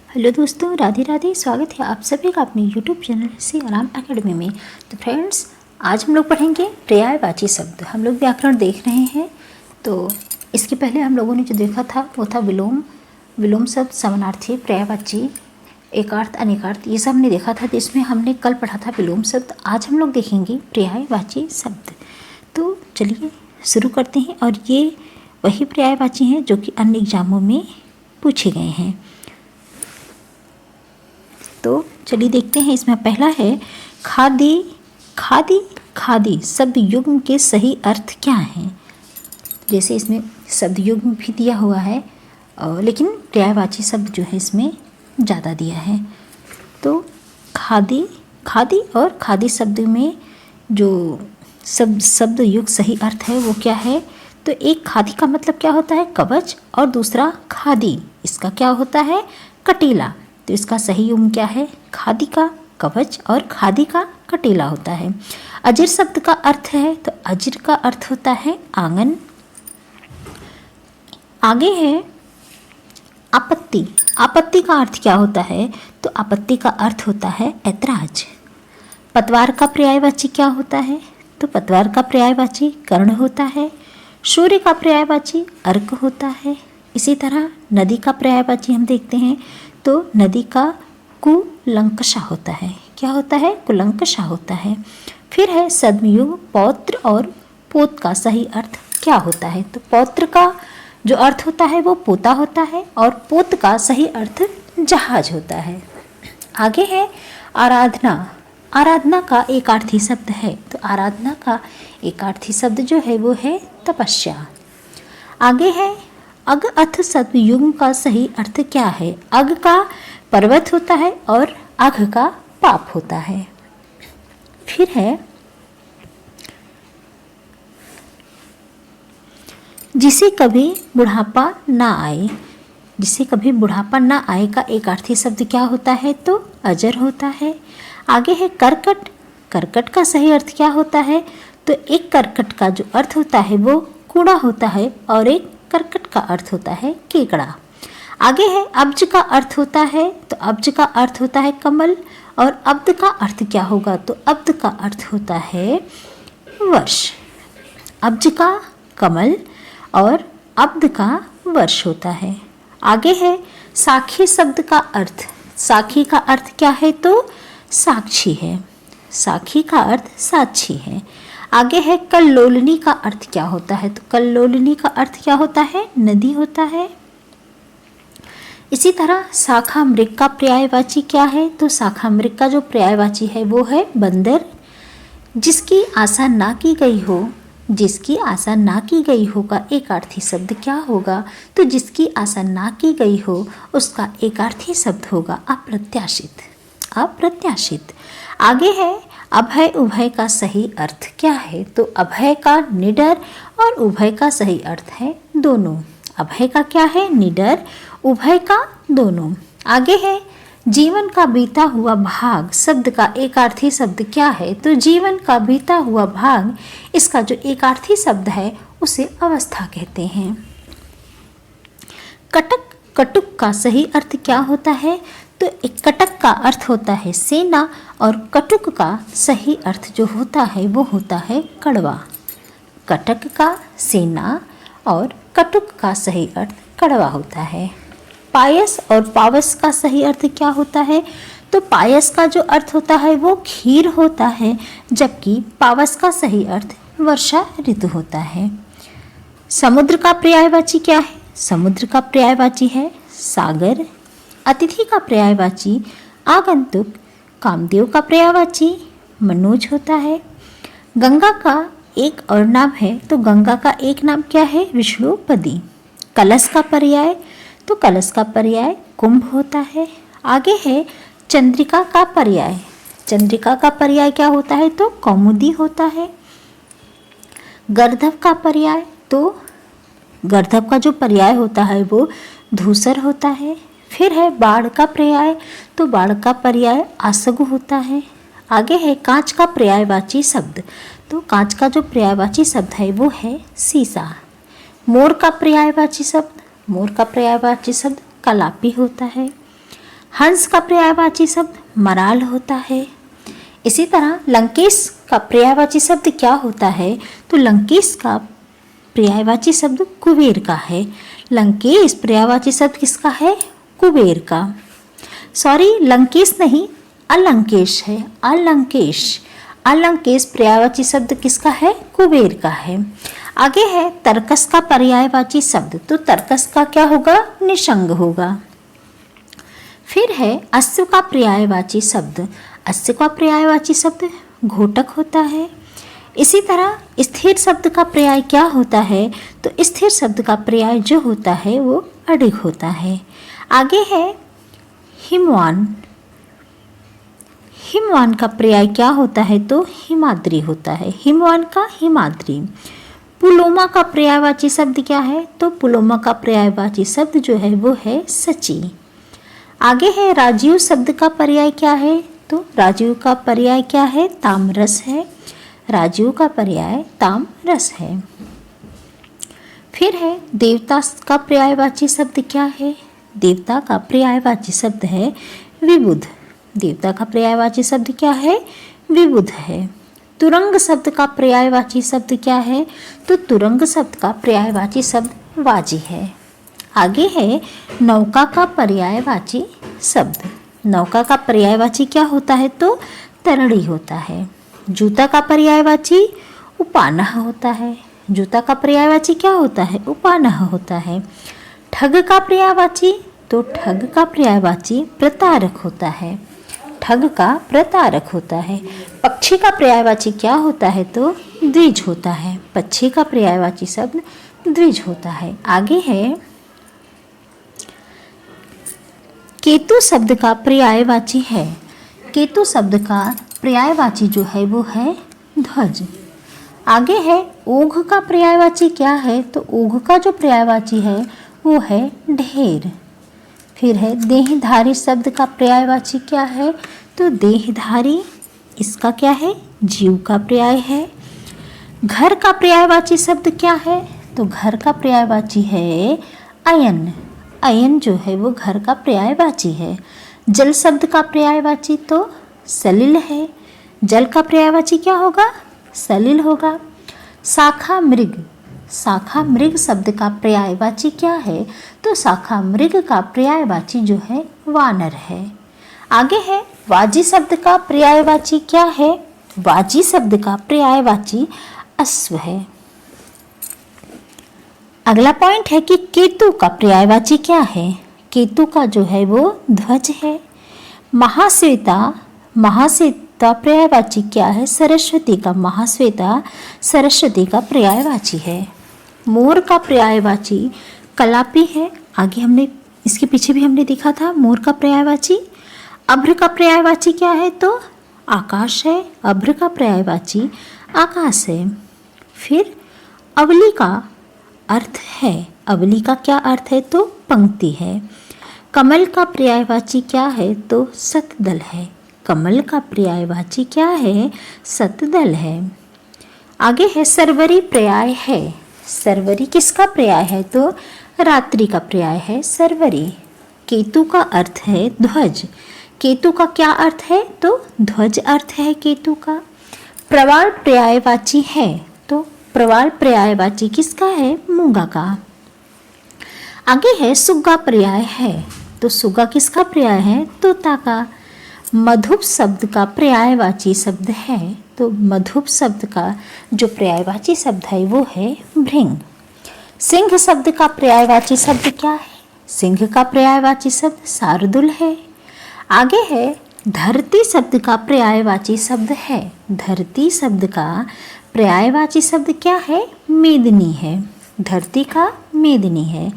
Hello दोस्तों, राधे राधे। स्वागत है आप सभी का अपने यूट्यूब चैनल से आराम एकेडमी में। तो फ्रेंड्स, आज हम लोग पढ़ेंगे पर्यायवाची शब्द। हम लोग व्याकरण देख रहे हैं। तो इसके पहले हम लोगों ने जो देखा था वो था विलोम। विलोम शब्द, समानार्थी, पर्यायवाची, एकार्थ, अनेकार्थ, ये सब हमने देखा था। तो इसमें हमने कल पढ़ा था विलोम शब्द। आज हम लोग देखेंगे पर्यायवाची शब्द। तो चलिए शुरू करते हैं। और ये वही पर्यायवाची हैं जो कि अन्य एग्जामों में पूछे गए हैं। तो चलिए देखते हैं। इसमें पहला है खादी। खादी खादी शब्द युग्म के सही अर्थ क्या हैं? जैसे इसमें शब्द युग्म भी दिया हुआ है लेकिन पर्यायवाची शब्द जो है इसमें ज़्यादा दिया है। तो खादी, खादी और खादी शब्द में जो शब्द युग सही अर्थ है वो क्या है? तो एक खादी का मतलब क्या होता है? कवच। और दूसरा खादी, इसका क्या होता है? कटीला। तो इसका सही युग्म क्या है? खादी का कवच और खादी का कटीला होता है। अजर शब्द का अर्थ है, तो अजर का अर्थ होता है आंगन। आगे है आपत्ति। आपत्ति का अर्थ क्या होता है? तो आपत्ति का अर्थ होता है ऐतराज। पतवार का पर्यायवाची क्या होता है? तो पतवार का पर्यायवाची कर्ण होता है। सूर्य का पर्यायवाची अर्क होता है। इसी तरह नदी का पर्यायवाची हम देखते हैं तो नदी का कुलंकषा होता है। क्या होता है? कुलंकषा होता है। फिर है सद्मयुग। पौत्र और पोत का सही अर्थ क्या होता है? तो पौत्र का जो अर्थ होता है वो पोता होता है और पोत का सही अर्थ जहाज होता है। आगे है आराधना। आराधना का एकार्थी शब्द है। तो आराधना का एकार्थी शब्द जो है वो है तपस्या। आगे है अग अथ सद्युग्म का सही अर्थ क्या है? अग का पर्वत होता है और अघ का पाप होता है। फिर है जिसे कभी बुढ़ापा ना आए। जिसे कभी बुढ़ापा ना आए का एकार्थी शब्द क्या होता है? तो अजर होता है। आगे है करकट। करकट का सही अर्थ क्या होता है? तो एक करकट का जो अर्थ होता है वो कूड़ा होता है और एक करकट का अर्थ होता है केकड़ा। आगे है अब्ज का अर्थ होता है, तो अब्ज का अर्थ होता है कमल। और अब्द का अर्थ क्या होगा? तो अब्द का अर्थ होता है वर्ष। अब्ज का कमल और अब्द का वर्ष होता है। आगे है साखी शब्द का अर्थ। साखी का अर्थ क्या है? तो साक्षी है। साखी का अर्थ साक्षी है। आगे है कल्लोलिनी का अर्थ क्या होता है? तो कल्लोलिनी का अर्थ क्या होता है? नदी होता है। इसी तरह शाखा मृग का पर्यायवाची क्या है? तो शाखा मृग का जो पर्यायवाची है वो है बंदर। जिसकी आशा ना की गई हो, जिसकी आशा ना की गई हो का एकार्थी शब्द क्या होगा? तो जिसकी आशा ना की गई हो उसका एकार्थी शब्द होगा अप्रत्याशित। अप्रत्याशित। आगे है अभय उभय का सही अर्थ क्या है? तो अभय का निडर और उभय का सही अर्थ है दोनों। अभय का क्या है? निडर। उभय का दोनों। आगे है जीवन का बीता हुआ भाग शब्द का एकार्थी शब्द क्या है? तो जीवन का बीता हुआ भाग, इसका जो एकार्थी शब्द है उसे अवस्था कहते हैं। कटक। कटुक का सही अर्थ क्या होता है? तो एक कटक का अर्थ होता है सेना और कटुक का सही अर्थ जो होता है वो होता है कड़वा। कटक का सेना और कटुक का सही अर्थ कड़वा होता है। पायस और पावस का सही अर्थ क्या होता है? तो पायस का जो अर्थ होता है वो खीर होता है, जबकि पावस का सही अर्थ वर्षा ऋतु होता है। समुद्र का पर्यायवाची क्या है? समुद्र का पर्यायवाची है सागर। अतिथि का पर्यायवाची आगंतुक। कामदेव का पर्यायवाची मनोज होता है। गंगा का एक और नाम है, तो गंगा का एक नाम क्या है? विष्णुपदी। कलश का पर्याय, तो कलश का पर्याय कुंभ होता है। आगे है चंद्रिका का पर्याय। चंद्रिका का पर्याय क्या होता है? तो कौमुदी होता है। गर्दभ का पर्याय, तो गर्दभ का जो पर्याय होता है वो धूसर होता है। फिर है बाढ़ का पर्याय, तो बाढ़ का पर्याय आसगु होता है। आगे है कांच का पर्यायवाची शब्द। तो कांच का जो पर्यायवाची शब्द है वो है सीसा। मोर का पर्यायवाची शब्द, मोर का पर्यायवाची शब्द कलापी होता है। हंस का पर्यायवाची शब्द मराल होता है। इसी तरह लंकेश का पर्यायवाची शब्द क्या होता है, तो लंकेश का पर्यायवाची शब्द कुबेर का है। लंकेश पर्यायवाची शब्द किसका है, कुबेर का। सॉरी, लंकेश नहीं, अलंकेश है, अलंकेश। अलंकेश पर्यायवाची शब्द किसका है, कुबेर का है। आगे है तर्कस का पर्यायवाची शब्द, तो तर्कस का क्या होगा, निसंग होगा। फिर है अश्व का पर्यायवाची शब्द। अश्व का पर्यायवाची शब्द घोटक होता है। इसी तरह स्थिर शब्द का पर्याय क्या होता है, तो स्थिर शब्द का पर्याय जो होता है वो अडिग होता है। आगे है हिमवान। हिमवान का पर्याय क्या होता है, तो हिमाद्री होता है। हिमवान का हिमाद्री। पुलोमा का पर्यायवाची शब्द क्या है, तो पुलोमा का पर्यायवाची शब्द जो है वो है सची। आगे है राजीव शब्द का पर्याय क्या है, तो राजीव का पर्याय क्या है, तामरस है। राजीव का पर्याय तामरस है। फिर है देवता का पर्यायवाची शब्द क्या है, देवता का पर्यायवाची शब्द है विबुध। देवता का पर्यायवाची शब्द क्या है, विबुध है। तुरंग शब्द का पर्यायवाची शब्द क्या है, तो तुरंग शब्द का पर्यायवाची शब्द वाजी है। आगे है नौका का पर्यायवाची शब्द। नौका का पर्यायवाची क्या होता है, तो तरणी होता है। जूता का पर्यायवाची उपानह होता है। जूता का पर्यायवाची क्या होता है, उपानह होता है। ठग का पर्यायवाची, तो ठग का पर्यायवाची प्रतारक होता है। ठग का प्रतारक होता है। पक्षी का पर्यायवाची क्या होता है, तो द्विज होता है। पक्षी का पर्यायवाची शब्द द्विज होता है। आगे है केतु शब्द का पर्यायवाची है। केतु शब्द का पर्यायवाची जो है वो है ध्वज। आगे है ओघ का पर्यायवाची क्या है, तो ओघ का जो पर्यायवाची है वो है ढेर। फिर है देहधारी शब्द का पर्यायवाची क्या है, तो देहधारी इसका क्या है, जीव का पर्याय है। घर का पर्यायवाची शब्द क्या है, तो घर का पर्यायवाची है अयन। अयन जो है वो घर का पर्यायवाची है। जल शब्द का पर्यायवाची तो सलिल है। जल का पर्यायवाची क्या होगा, सलिल होगा। शाखा मृग। शाखा मृग शब्द का पर्यायवाची क्या है, तो शाखा मृग का पर्यायवाची जो है वानर है। आगे है वाजी शब्द का पर्यायवाची क्या है, वाजी शब्द का पर्यायवाची अश्व है। अगला पॉइंट है कि केतु का पर्यायवाची क्या है। केतु का जो है वो ध्वज है। महाश्वेता, महाश्वेता पर्यायवाची क्या है, सरस्वती का। महाश्वेता सरस्वती का पर्यायवाची है। मोर का पर्यायवाची कलापी है। आगे हमने इसके पीछे भी हमने देखा था मोर का पर्यायवाची। अभ्र का पर्यायवाची क्या है, तो आकाश है। अभ्र का पर्यायवाची आकाश है। फिर अवली का अर्थ है, अवली का क्या अर्थ है, तो पंक्ति है। कमल का पर्यायवाची क्या है, तो शतदल है। कमल का पर्यायवाची क्या है, शतदल है। आगे है सरवरी पर्याय है। सरवरी किसका पर्याय है, तो रात्रि का पर्याय है सरवरी। केतु का अर्थ है ध्वज। केतु का क्या अर्थ है, तो ध्वज अर्थ है केतु का। प्रवाल पर्यायवाची है, तो प्रवाल पर्यायवाची किसका है, मूंगा का। आगे है सुग्गा पर्याय है, तो सुग्गा किसका पर्याय है, तोता का। मधुप शब्द का पर्यायवाची शब्द है, तो मधुप शब्द का जो पर्यायवाची शब्द है वो है भृंग। सिंह शब्द का पर्यायवाची शब्द क्या है, सिंह का पर्यायवाची शब्द शार्दुल है। आगे है धरती शब्द का पर्यायवाची शब्द है। धरती शब्द का पर्यायवाची शब्द क्या है, मेदिनी है। धरती का मेदिनी है।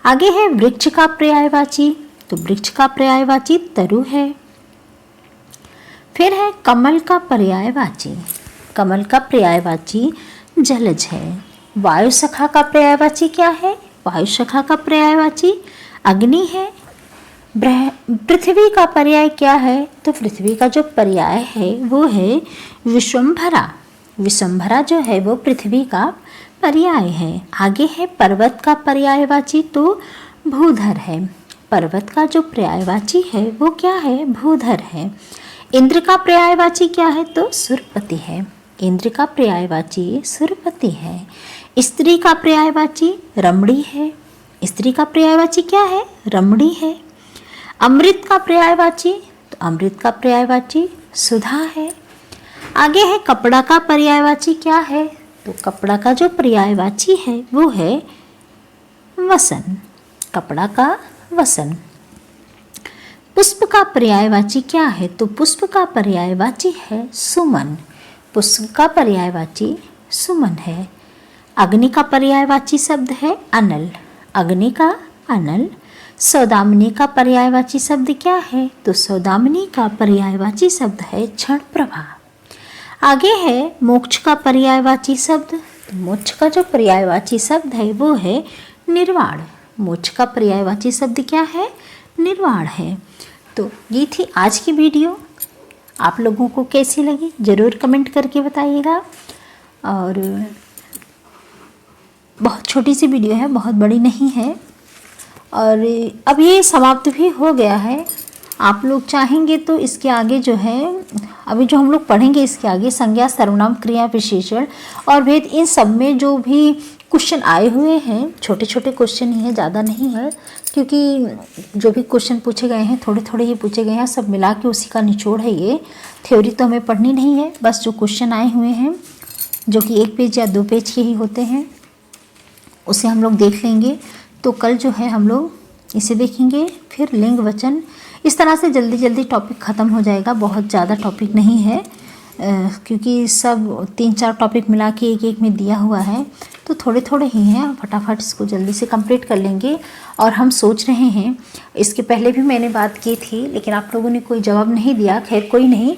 आगे है वृक्ष का पर्यायवाची, तो वृक्ष का पर्यायवाची तरु है। फिर है कमल का पर्यायवाची। कमल का पर्यायवाची जलज है। वायु सखा का पर्यायवाची क्या है, वायु सखा का पर्यायवाची अग्नि है। पृथ्वी का पर्याय क्या है, तो पृथ्वी का जो पर्याय है वो है विश्वम्भरा। विश्वम्भरा जो है वो पृथ्वी का पर्याय है। आगे है पर्वत का पर्यायवाची, तो भूधर है। पर्वत का जो पर्यायवाची है वो क्या है? भूधर है। इंद्र का पर्यायवाची क्या है? तो सुरपति है। इंद्र का पर्यायवाची सुरपति है। स्त्री का पर्यायवाची रमणी है। स्त्री का पर्यायवाची क्या है? रमणी है। अमृत का पर्यायवाची, तो अमृत का पर्यायवाची सुधा है। आगे है कपड़ा का पर्यायवाची क्या है? तो कपड़ा का जो पर्यायवाची है वो है वसन। कपड़ा का वसन। पुष्प का पर्यायवाची क्या है? तो पुष्प का पर्यायवाची है सुमन। पुष्प का पर्यायवाची सुमन है। अग्नि का पर्यायवाची शब्द है अनल। अग्नि का अनल। सौदामिनी का पर्यायवाची शब्द क्या है? तो सौदामिनी का पर्यायवाची शब्द है क्षण प्रभा। आगे है मोक्ष का पर्यायवाची शब्द। तो मोक्ष का जो पर्यायवाची शब्द है वो है निर्वाण। मोक्ष का पर्यायवाची शब्द क्या है? निर्वाण है। तो ये थी आज की वीडियो। आप लोगों को कैसी लगी ज़रूर कमेंट करके बताइएगा। और बहुत छोटी सी वीडियो है, बहुत बड़ी नहीं है। और अब ये समाप्त भी हो गया है। आप लोग चाहेंगे तो इसके आगे जो है, अभी जो हम लोग पढ़ेंगे इसके आगे संज्ञा, सर्वनाम, क्रिया, विशेषण और भेद, इन सब में जो भी क्वेश्चन आए हुए हैं, छोटे छोटे क्वेश्चन ही हैं, ज़्यादा नहीं है, क्योंकि जो भी क्वेश्चन पूछे गए हैं थोड़े थोड़े ही पूछे गए हैं, सब मिला के उसी का निचोड़ है। ये थ्योरी तो हमें पढ़नी नहीं है, बस जो क्वेश्चन आए हुए हैं जो कि 1 पेज या 2 पेज के ही होते हैं उसे हम लोग देख लेंगे। तो कल जो है हम लोग इसे देखेंगे, फिर लिंग वचन। इस तरह से जल्दी जल्दी टॉपिक ख़त्म हो जाएगा। बहुत ज़्यादा टॉपिक नहीं है, क्योंकि सब 3-4 टॉपिक मिला के एक में दिया हुआ है, तो थोड़े थोड़े ही हैं। फटाफट इसको जल्दी से कंप्लीट कर लेंगे। और हम सोच रहे हैं, इसके पहले भी मैंने बात की थी लेकिन आप लोगों ने कोई जवाब नहीं दिया, खैर कोई नहीं।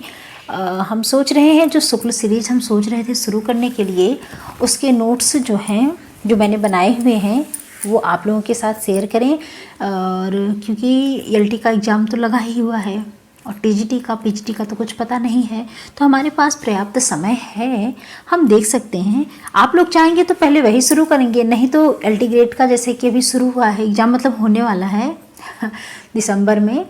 हम सोच रहे हैं जो शुक्ल सीरीज हम सोच रहे थे शुरू करने के लिए, उसके नोट्स जो हैं जो मैंने बनाए हुए हैं वो आप लोगों के साथ शेयर करें। और क्योंकि एलटी का एग्ज़ाम तो लगा ही हुआ है और टीजीटी का, पीजीटी का तो कुछ पता नहीं है, तो हमारे पास पर्याप्त समय है, हम देख सकते हैं। आप लोग चाहेंगे तो पहले वही शुरू करेंगे, नहीं तो एलटी ग्रेड का जैसे कि अभी शुरू हुआ है एग्ज़ाम, मतलब होने वाला है दिसंबर में,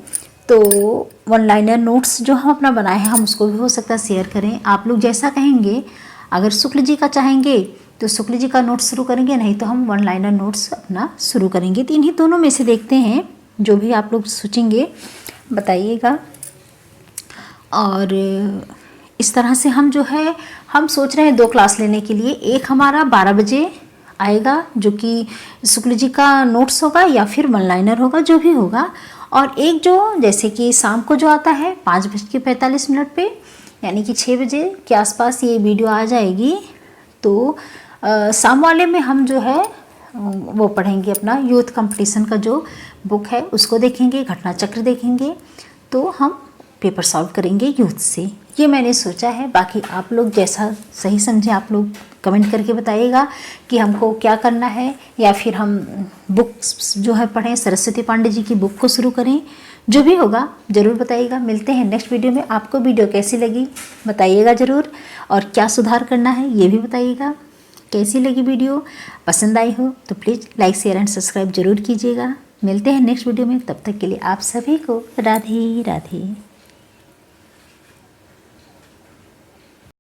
तो वन लाइनर नोट्स जो हम अपना बनाए हैं हम उसको भी हो सकता है शेयर करें। आप लोग जैसा कहेंगे, अगर शुक्ल जी का चाहेंगे तो शुक्ल जी का नोट्स शुरू करेंगे, नहीं तो हम वन लाइनर नोट्स अपना शुरू करेंगे। तो इन्हीं दोनों में से देखते हैं, जो भी आप लोग सोचेंगे बताइएगा। और इस तरह से हम जो है, हम सोच रहे हैं 2 क्लास लेने के लिए। एक हमारा 12 बजे आएगा जो कि शुक्ल जी का नोट्स होगा या फिर वन लाइनर होगा, जो भी होगा। और एक जो जैसे कि शाम को जो आता है 5:45 पे, यानी कि 6 बजे के आसपास ये वीडियो आ जाएगी। तो शाम वाले में हम जो है वो पढ़ेंगे अपना यूथ कंपटीशन का जो बुक है उसको देखेंगे, घटना चक्र देखेंगे, तो हम पेपर सॉल्व करेंगे यूथ से। ये मैंने सोचा है। बाकी आप लोग जैसा सही समझे आप लोग कमेंट करके बताइएगा कि हमको क्या करना है, या फिर हम बुक्स जो है पढ़ें, सरस्वती पांडे जी की बुक को शुरू करें। जो भी होगा ज़रूर बताइएगा। मिलते हैं नेक्स्ट वीडियो में। आपको वीडियो कैसी लगी बताइएगा ज़रूर, और क्या सुधार करना है ये भी बताइएगा। कैसी लगी वीडियो, पसंद आई हो तो please like, share and subscribe जरूर कीजिएगा। मिलते हैं नेक्स्ट वीडियो में, तब तक के लिए आप सभी को राधे राधे।